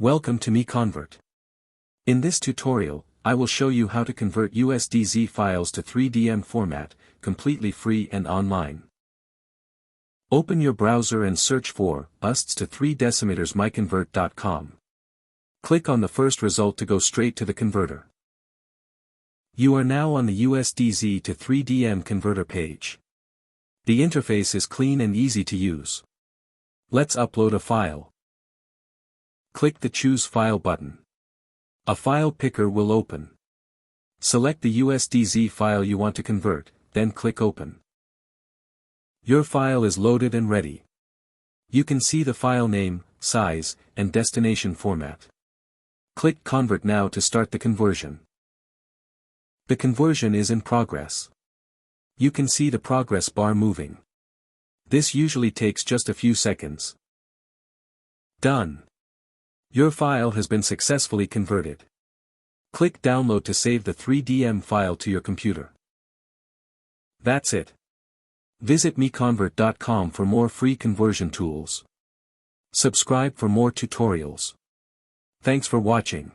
Welcome to MiConvert. In this tutorial, I will show you how to convert USDZ files to 3DM format, completely free and online. Open your browser and search for USDZ to 3 decimeters MiConvert.com. Click on the first result to go straight to the converter. You are now on the USDZ to 3DM converter page. The interface is clean and easy to use. Let's upload a file. Click the Choose File button. A file picker will open. Select the USDZ file you want to convert, then click Open. Your file is loaded and ready. You can see the file name, size, and destination format. Click Convert now to start the conversion. The conversion is in progress. You can see the progress bar moving. This usually takes just a few seconds. Done. Your file has been successfully converted. Click Download to save the 3DM file to your computer. That's it. Visit MiConvert.com for more free conversion tools. Subscribe for more tutorials. Thanks for watching.